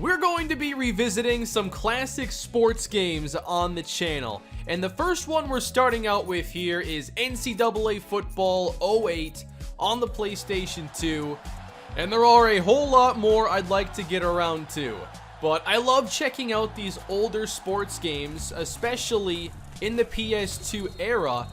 We're going to be revisiting some classic sports games on the channel. And the first one we're starting out with here is NCAA Football 08 on the PlayStation 2. And there are a whole lot more I'd like to get around to. But I love checking out these older sports games, especially in the PS2 era.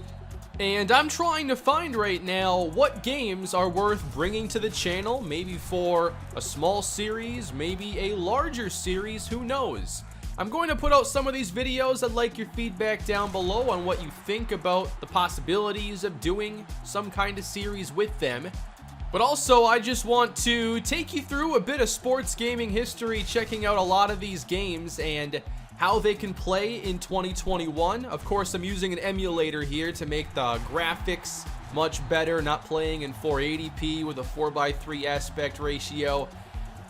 And I'm trying to find right now what games are worth bringing to the channel, maybe for a small series, maybe a larger series, who knows. I'm going to put out some of these videos. I'd like your feedback down below on what you think about the possibilities of doing some kind of series with them. But also, I just want to take you through a bit of sports gaming history, checking out a lot of these games and how they can play in 2021. Of course, I'm using an emulator here to make the graphics much better, not playing in 480p with a 4:3 aspect ratio.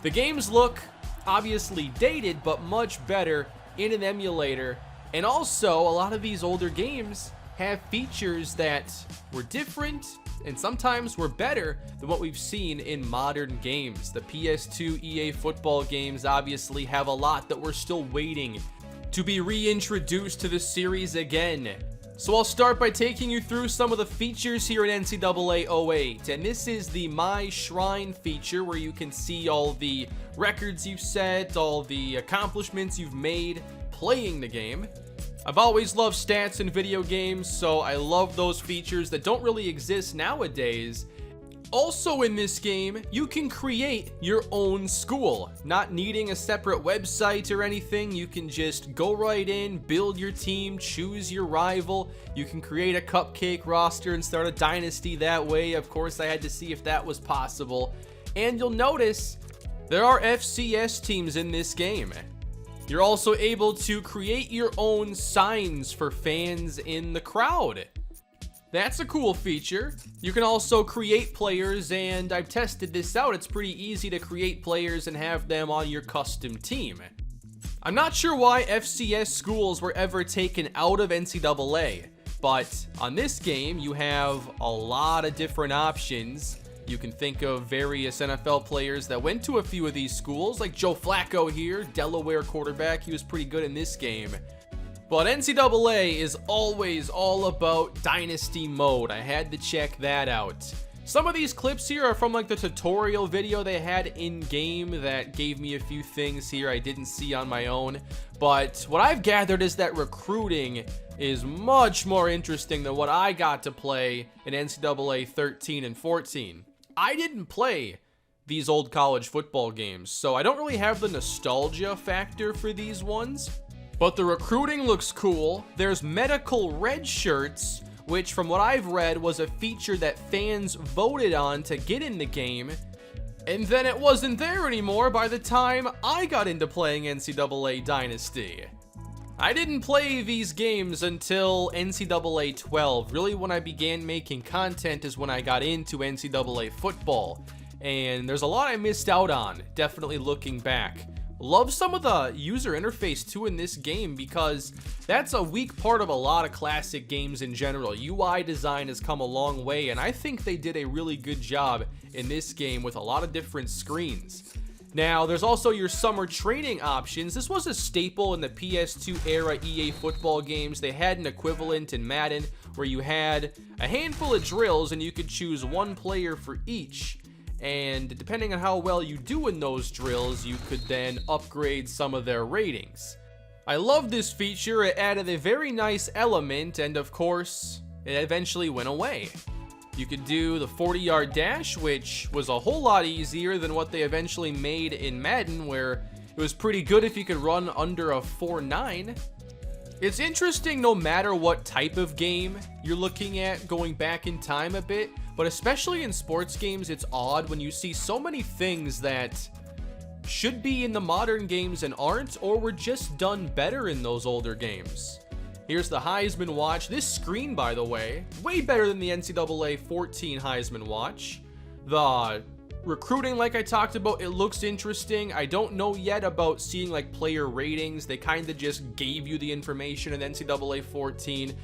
The games look obviously dated, but much better in an emulator. And also, a lot of these older games have features that were different and sometimes were better than what we've seen in modern games. The PS2 EA Football games obviously have a lot that we're still waiting to be reintroduced to the series again. So I'll start by taking you through some of the features here in NCAA 08. And this is the My Shrine feature, where you can see all the records you've set, all the accomplishments you've made playing the game. I've always loved stats in video games, so I love those features that don't really exist nowadays. Also in this game, you can create your own school. Not needing a separate website or anything, you can just go right in, build your team, choose your rival. You can create a cupcake roster and start a dynasty that way. Of course, I had to see if that was possible. And you'll notice there are FCS teams in this game. You're also able to create your own signs for fans in the crowd. That's a cool feature. You can also create players, and I've tested this out. It's pretty easy to create players and have them on your custom team. I'm not sure why FCS schools were ever taken out of NCAA, but on this game, you have a lot of different options. You can think of various NFL players that went to a few of these schools, like Joe Flacco here, Delaware quarterback. He was pretty good in this game. But NCAA is always all about Dynasty mode. I had to check that out. Some of these clips here are from like the tutorial video they had in-game that gave me a few things here I didn't see on my own. But what I've gathered is that recruiting is much more interesting than what I got to play in NCAA 13 and 14. I didn't play these old college football games, so I don't really have the nostalgia factor for these ones. But the recruiting looks cool. There's medical red shirts, which from what I've read was a feature that fans voted on to get in the game. And then it wasn't there anymore by the time I got into playing NCAA Dynasty. I didn't play these games until NCAA 12. Really, when I began making content is when I got into NCAA Football. And there's a lot I missed out on, definitely looking back. Love some of the user interface too in this game, because that's a weak part of a lot of classic games in general. UI design has come a long way, and I think they did a really good job in this game with a lot of different screens. Now, there's also your summer training options. This was a staple in the PS2 era EA Football games. They had an equivalent in Madden where you had a handful of drills and you could choose one player for each. And depending on how well you do in those drills, you could then upgrade some of their ratings. I love this feature. It added a very nice element, and of course, it eventually went away. You could do the 40-yard dash, which was a whole lot easier than what they eventually made in Madden, where it was pretty good if you could run under a 4.9. It's interesting no matter what type of game you're looking at, going back in time a bit, but especially in sports games, it's odd when you see so many things that should be in the modern games and aren't, or were just done better in those older games. Here's the Heisman Watch. This screen, by the way, way better than the NCAA 14 Heisman Watch. The recruiting, like I talked about, it looks interesting. I don't know yet about seeing like player ratings. They kind of just gave you the information in NCAA 14.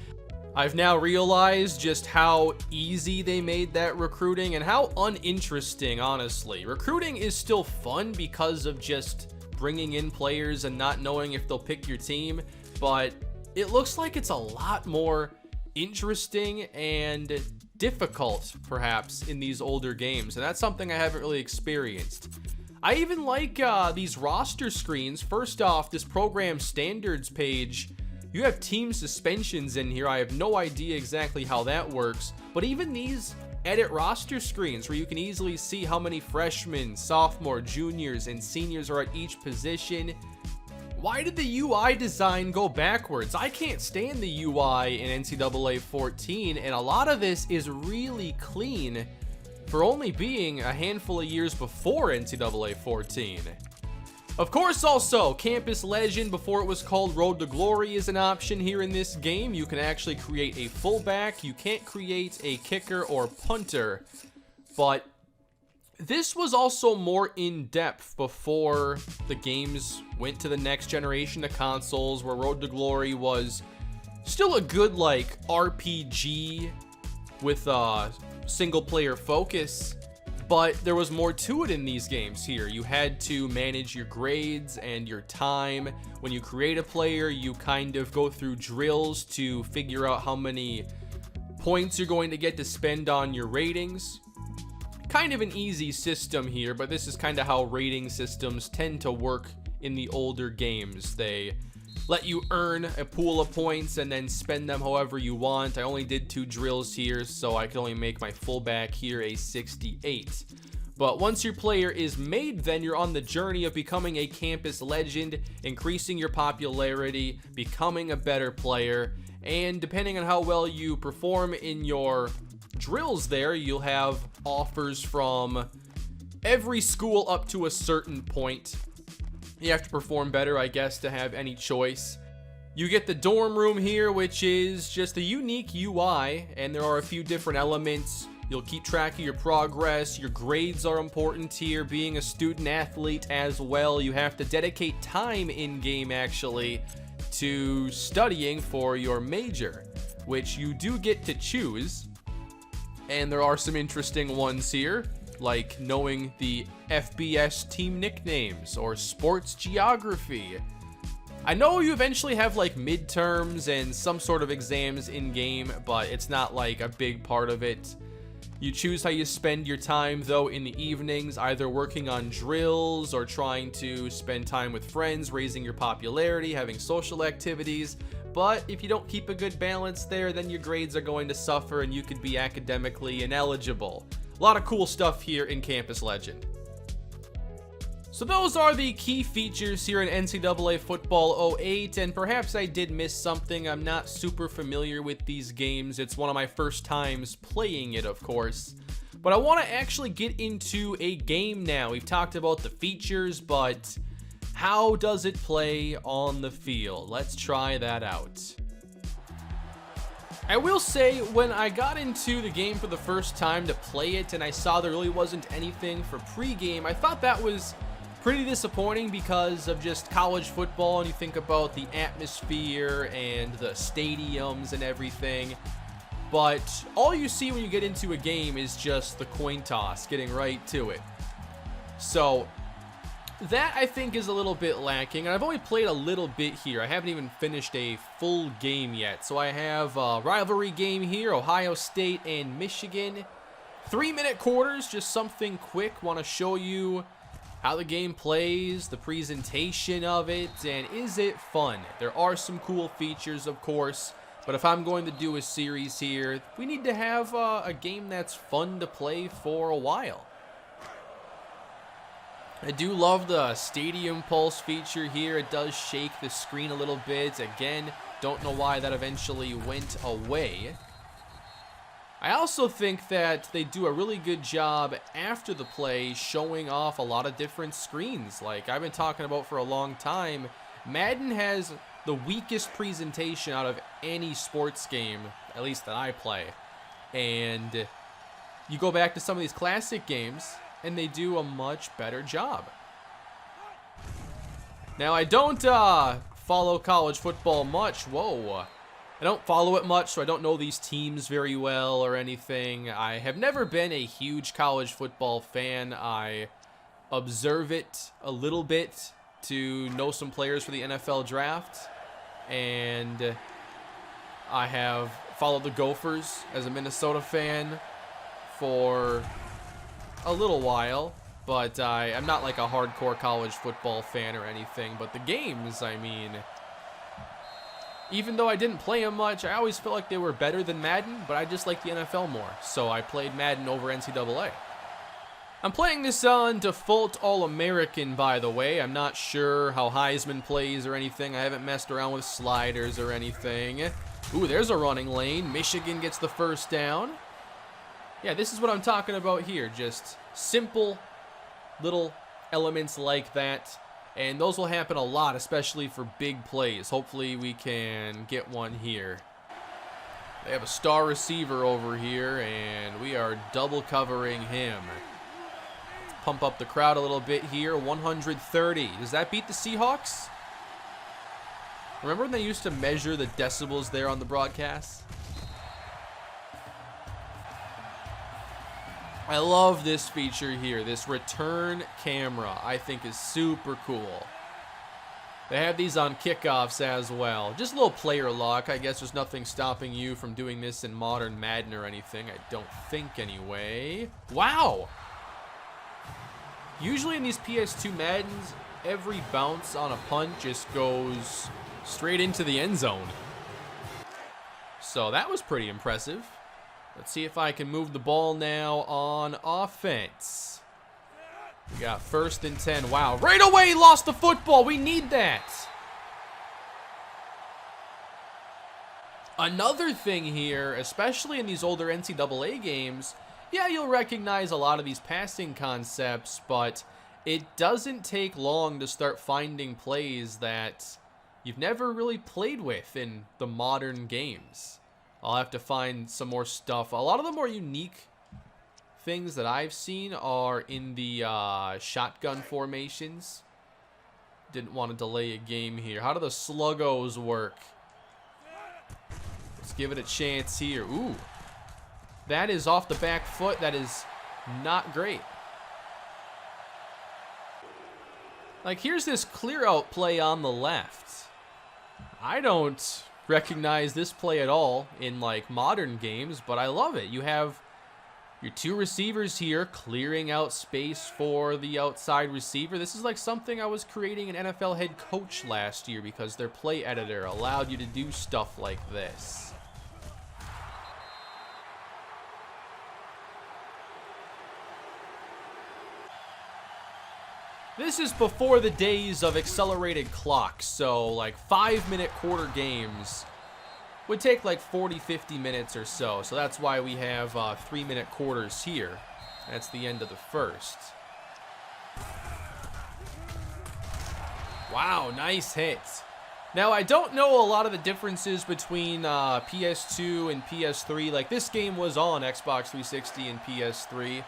I've now realized just how easy they made that recruiting and how uninteresting, honestly. Recruiting is still fun because of just bringing in players and not knowing if they'll pick your team, but it looks like it's a lot more interesting and difficult, perhaps, in these older games, and that's something I haven't really experienced. I even like these roster screens. First off, this program standards page, you have team suspensions in here. I have no idea exactly how that works, but even these edit roster screens where you can easily see how many freshmen, sophomore, juniors, and seniors are at each position. Why did the UI design go backwards? I can't stand the UI in NCAA 14, and a lot of this is really clean for only being a handful of years before NCAA 14. Of course, also, Campus Legend, before it was called Road to Glory, is an option here in this game. You can actually create a fullback. You can't create a kicker or punter, but this was also more in-depth before the games went to the next generation of consoles, where Road to Glory was still a good, like, RPG with a single-player focus, but there was more to it in these games here. You had to manage your grades and your time. When you create a player, you kind of go through drills to figure out how many points you're going to get to spend on your ratings. Kind of an easy system here, but this is kind of how rating systems tend to work in the older games. They let you earn a pool of points and then spend them however you want. I only did 2 drills here, so I could only make my fullback here a 68. But once your player is made, then you're on the journey of becoming a campus legend, increasing your popularity, becoming a better player, and depending on how well you perform in your drills there, you'll have offers from every school up to a certain point. You have to perform better, I guess, to have any choice. You get the dorm room here, which is just a unique UI, and there are a few different elements. You'll keep track of your progress. Your grades are important here. Being a student athlete as well, you have to dedicate time in-game, actually, to studying for your major, which you do get to choose. And there are some interesting ones here, like knowing the FBS team nicknames or sports geography. I know you eventually have like midterms and some sort of exams in game, but it's not like a big part of it. You choose how you spend your time though in the evenings, either working on drills or trying to spend time with friends, raising your popularity, having social activities. But if you don't keep a good balance there, then your grades are going to suffer and you could be academically ineligible. A lot of cool stuff here in Campus Legend. So those are the key features here in NCAA Football 08, and perhaps I did miss something. I'm not super familiar with these games. It's one of my first times playing it, of course. But I want to actually get into a game now. We've talked about the features, but how does it play on the field? Let's try that out. I will say, when I got into the game for the first time to play it and I saw there really wasn't anything for pregame, I thought that was pretty disappointing because of just college football, and you think about the atmosphere and the stadiums and everything. But all you see when you get into a game is just the coin toss, getting right to it. So that, I think, is a little bit lacking, and I've only played a little bit here. I haven't even finished a full game yet. So I have a rivalry game here, Ohio State and Michigan. 3-minute quarters, just something quick. Want to show you how the game plays, the presentation of it, and is it fun? There are some cool features, of course, but if I'm going to do a series here, we need to have a game that's fun to play for a while. I do love the Stadium Pulse feature here. It does shake the screen a little bit. Again, don't know why that eventually went away. I also think that they do a really good job after the play showing off a lot of different screens. Like I've been talking about for a long time, Madden has the weakest presentation out of any sports game, at least that I play. And you go back to some of these classic games, and they do a much better job. Now, I don't follow college football much. Whoa. I don't follow it much, so I don't know these teams very well or anything. I have never been a huge college football fan. I observe it a little bit to know some players for the NFL draft, and I have followed the Gophers as a Minnesota fan for a little while, but I'm not like a hardcore college football fan or anything. But the games, I mean, even though I didn't play them much, I always felt like they were better than Madden, but I just like the NFL more, so I played Madden over NCAA. I'm playing this on default All-American, by the way. I'm not sure how Heisman plays or anything. I haven't messed around with sliders or anything. Ooh, there's a running lane. Michigan gets the first down. Yeah, this is what I'm talking about here. Just simple little elements like that. And those will happen a lot, especially for big plays. Hopefully we can get one here. They have a star receiver over here, and we are double covering him. Let's pump up the crowd a little bit here. 130. Does that beat the Seahawks? Remember when they used to measure the decibels there on the broadcast? I love this feature here. This return camera, I think, is super cool. They have these on kickoffs as well. Just a little player lock. I guess there's nothing stopping you from doing this in modern Madden or anything. I don't think, anyway. Wow! Usually in these PS2 Maddens, every bounce on a punt just goes straight into the end zone. So that was pretty impressive. Let's see if I can move the ball now on offense. We got 1st and 10. Wow, right away lost the football. We need that. Another thing here, especially in these older NCAA games, yeah, you'll recognize a lot of these passing concepts, but it doesn't take long to start finding plays that you've never really played with in the modern games. I'll have to find some more stuff. A lot of the more unique things that I've seen are in the shotgun formations. Didn't want to delay a game here. How do the sluggos work? Let's give it a chance here. Ooh. That is off the back foot. That is not great. Like, here's this clear out play on the left. I don't recognize this play at all in like modern games, but I love it. You have your 2 receivers here clearing out space for the outside receiver. This is like something I was creating an NFL head coach last year because their play editor allowed you to do stuff like this. This is before the days of accelerated clocks, so like 5-minute quarter games would take like 40-50 minutes or so. So that's why we have 3-minute quarters here. That's the end of the first. Wow, nice hit. Now, I don't know a lot of the differences between PS2 and PS3. Like, this game was on Xbox 360 and PS3.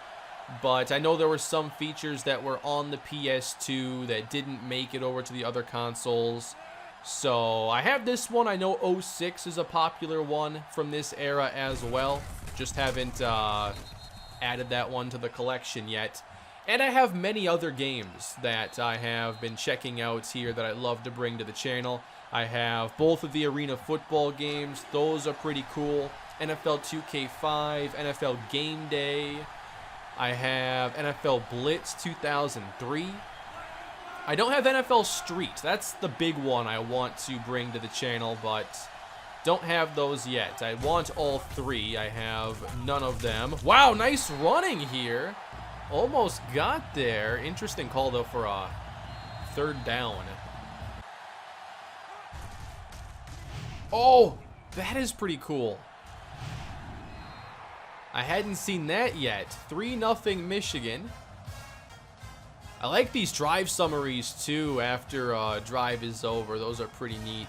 But I know there were some features that were on the PS2 that didn't make it over to the other consoles. So I have this one. I know 06 is a popular one from this era as well. Just haven't added that one to the collection yet. And I have many other games that I have been checking out here that I'd love to bring to the channel. I have both of the Arena Football games. Those are pretty cool. NFL 2K5, NFL Game Day. I have NFL Blitz 2003. I don't have NFL Street. That's the big one I want to bring to the channel, but don't have those yet. I want all 3. I have none of them. Wow, nice running here. Almost got there. Interesting call, though, for a 3rd down. Oh, that is pretty cool. I hadn't seen that yet. 3-0 Michigan. I like these drive summaries, too, after a drive is over. Those are pretty neat.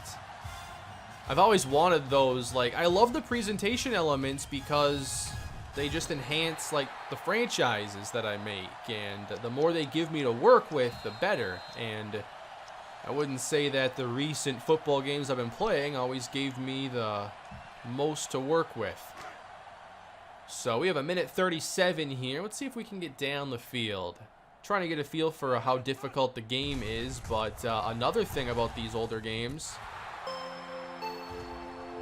I've always wanted those. Like, I love the presentation elements because they just enhance, like, the franchises that I make. And the more they give me to work with, the better. And I wouldn't say that the recent football games I've been playing always gave me the most to work with. So we have 1:37 here. Let's see if we can get down the field. Trying to get a feel for how difficult the game is, but another thing about these older games,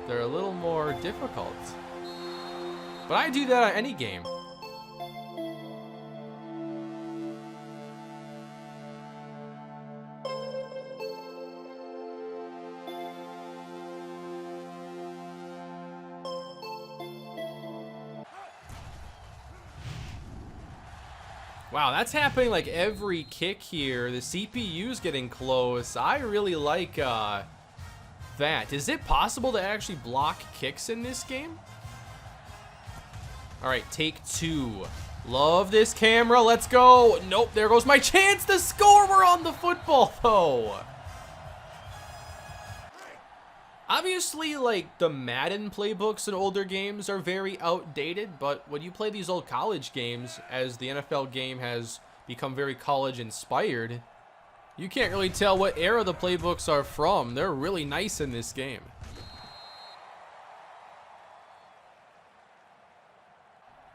they're a little more difficult. But I do that on any game. Wow, that's happening like every kick here. The CPU's getting close. I really like that. Is it possible to actually block kicks in this game? All right, take 2. Love this camera. Let's go. Nope, there goes my chance to score. We're on the football, though. Obviously, like, the Madden playbooks in older games are very outdated, but when you play these old college games, as the NFL game has become very college-inspired, you can't really tell what era the playbooks are from. They're really nice in this game.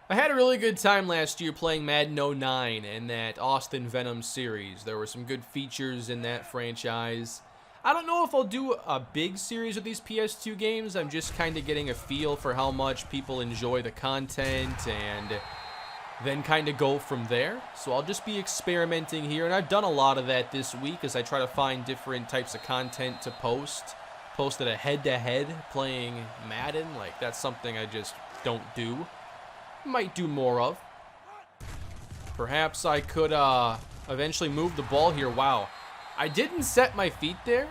I had a really good time last year playing Madden 09 and that Austin Venom series. There were some good features in that franchise. I don't know if I'll do a big series of these PS2 games. I'm just kind of getting a feel for how much people enjoy the content and then kind of go from there. So I'll just be experimenting here, and I've done a lot of that this week as I try to find different types of content to post. Posted a head-to-head playing Madden. Like, that's something I just don't do. Might do more of. Perhaps I could eventually move the ball here. Wow. I didn't set my feet there.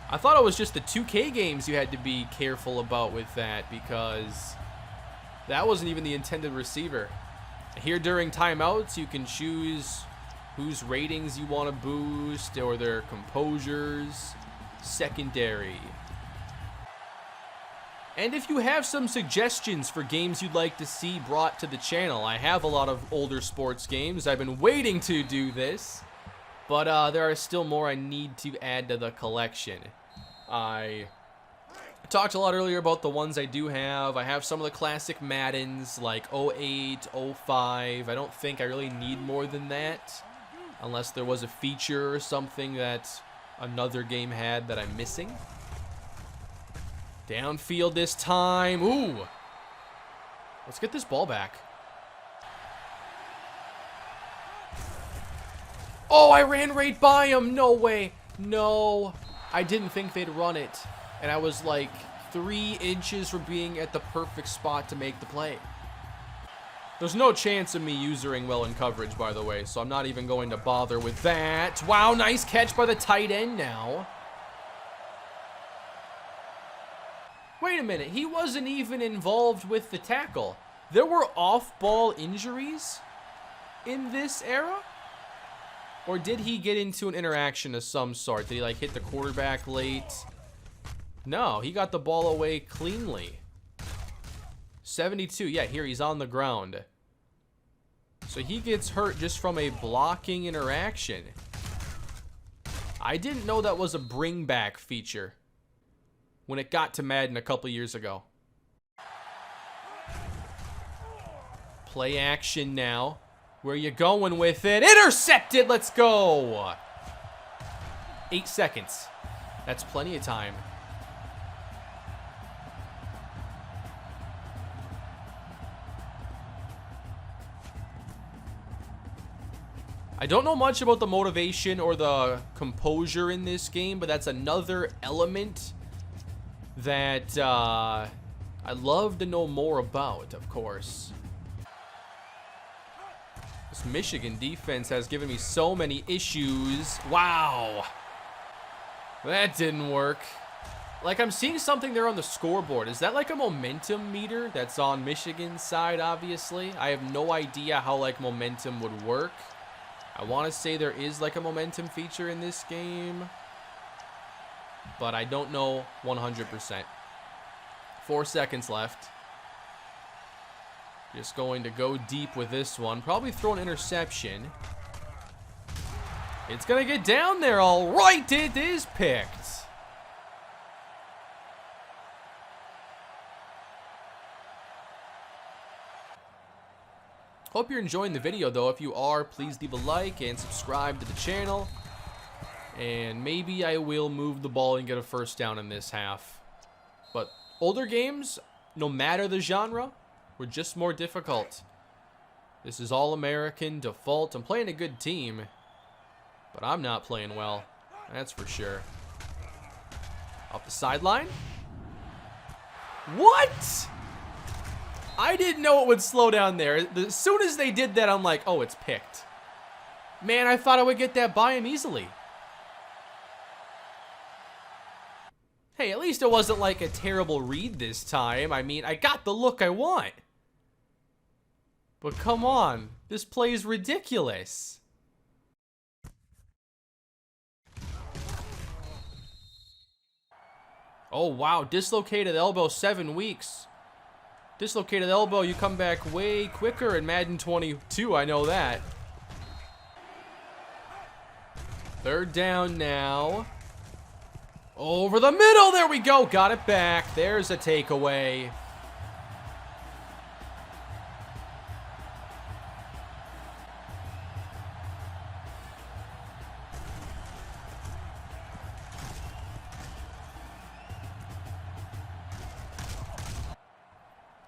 I thought it was just the 2K games you had to be careful about with that, because that wasn't even the intended receiver. Here during timeouts, you can choose whose ratings you want to boost or their composures. Secondary. And if you have some suggestions for games you'd like to see brought to the channel, I have a lot of older sports games. I've been waiting to do this. But there are still more I need to add to the collection. I talked a lot earlier about the ones I do have. I have some of the classic Maddens like 08, 05. I don't think I really need more than that, unless there was a feature or something that another game had that I'm missing. Downfield this time. Ooh. Let's get this ball back. Oh, I ran right by him. No way. No. I didn't think they'd run it. And I was like 3 inches from being at the perfect spot to make the play. There's no chance of me usering well in coverage, by the way, so I'm not even going to bother with that. Wow, nice catch by the tight end now. Wait a minute. He wasn't even involved with the tackle. There were off-ball injuries in this era? Or did he get into an interaction of some sort? Did he like hit the quarterback late? No, he got the ball away cleanly. 72, yeah, here he's on the ground. So he gets hurt just from a blocking interaction. I didn't know that was a bring back feature when it got to Madden a couple years ago. Play action now. Where you going with it? Intercepted! Let's go! 8 seconds. That's plenty of time. I don't know much about the motivation or the composure in this game, but that's another element that I'd love to know more about, of course. This Michigan defense has given me so many issues. Wow. That didn't work. Like, I'm seeing something there on the scoreboard. Is that like a momentum meter that's on Michigan's side, obviously? I have no idea how, like, momentum would work. I want to say there is, like, a momentum feature in this game, but I don't know 100%. 4 seconds left. Just going to go deep with this one. Probably throw an interception. It's going to get down there all right. It is picked. Hope you're enjoying the video, though. If you are, please leave a like and subscribe to the channel. And maybe I will move the ball and get a first down in this half. But older games, no matter the genre, were just more difficult. This is All-American default. I'm playing a good team, but I'm not playing well. That's for sure. Off the sideline. What? I didn't know it would slow down there. As soon as they did that, I'm like, oh, it's picked. Man, I thought I would get that by him easily. Hey, at least it wasn't like a terrible read this time. I mean, I got the look I want. But come on, this play is ridiculous. Oh, wow, dislocated elbow, 7 weeks. Dislocated elbow, you come back way quicker in Madden 22, I know that. Third down now. Over the middle, there we go, got it back. There's a takeaway.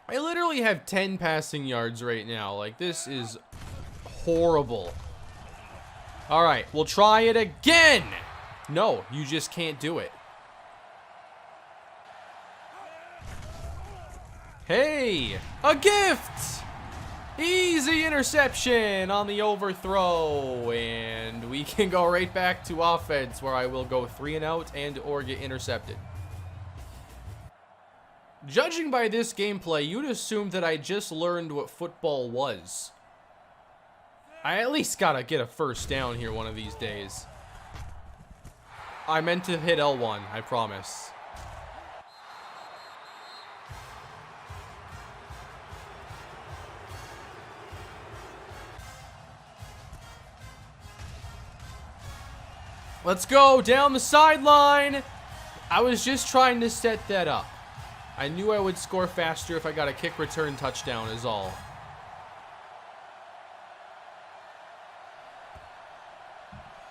I literally have 10 passing yards right now. Like, this is horrible. All right, we'll try it again. No, you just can't do it. Hey, a gift. Easy interception on the overthrow. And we can go right back to offense where I will go 3 and out and or get intercepted. Judging by this gameplay, you'd assume that I just learned what football was. I at least gotta get a first down here one of these days. I meant to hit L1, I promise. Let's go down the sideline. I was just trying to set that up. I knew I would score faster if I got a kick return touchdown is all.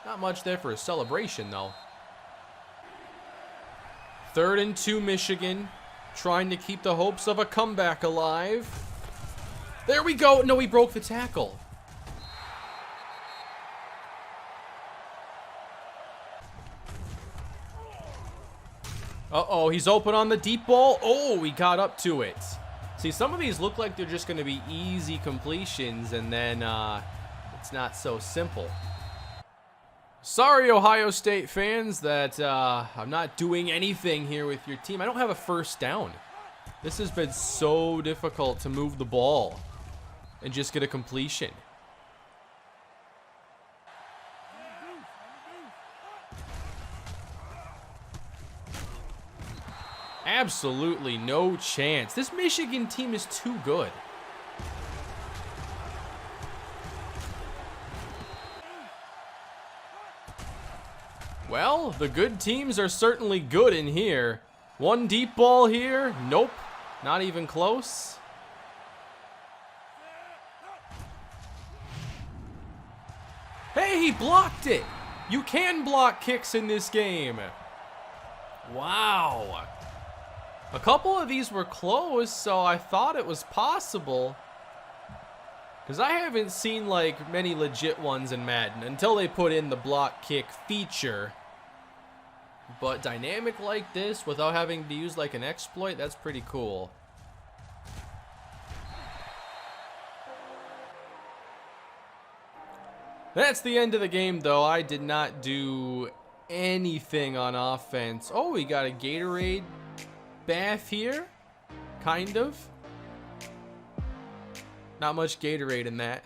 Not much there for a celebration, though. 3rd and 2 Michigan. Trying to keep the hopes of a comeback alive. There we go. No, he broke the tackle. Uh-oh, he's open on the deep ball. Oh, we got up to it. See, some of these look like they're just going to be easy completions, and then it's not so simple. Sorry, Ohio State fans, that I'm not doing anything here with your team. I don't have a first down. This has been so difficult to move the ball and just get a completion. Absolutely no chance. This Michigan team is too good. Well, the good teams are certainly good in here. One deep ball here. Nope. Not even close. Hey, he blocked it. You can block kicks in this game. Wow. A couple of these were close, so I thought it was possible. Because I haven't seen like many legit ones in Madden until they put in the block kick feature. But dynamic like this without having to use like an exploit, that's pretty cool. That's the end of the game, though. I did not do anything on offense. Oh, we got a Gatorade bath here, kind of. Not much Gatorade in that.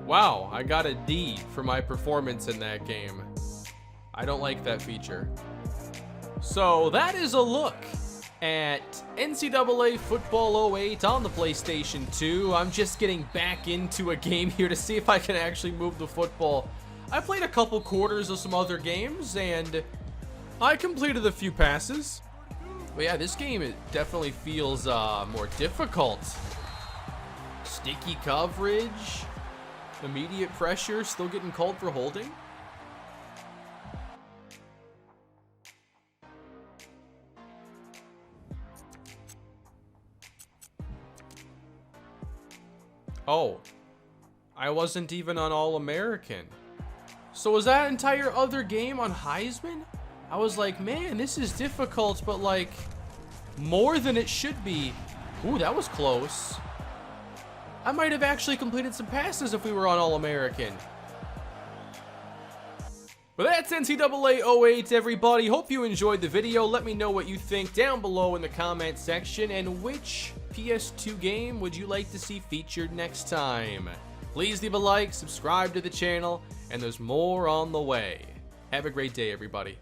Wow, I got a D for my performance in that game. I don't like that feature. So that is a look at NCAA Football 08 on the PlayStation 2. I'm just getting back into a game here to see if I can actually move the football. I played a couple quarters of some other games, and I completed a few passes. But yeah, this game, it definitely feels more difficult. Sticky coverage, immediate pressure, still getting called for holding. Oh, I wasn't even on All-American. So was that entire other game on Heisman? I was like, man, this is difficult, but like more than it should be. Ooh, that was close. I might have actually completed some passes if we were on All-American. But that's NCAA 08, everybody. Hope you enjoyed the video. Let me know what you think down below in the comment section, and which PS2 game would you like to see featured next time. Please leave a like, subscribe to the channel, and there's more on the way. Have a great day, everybody.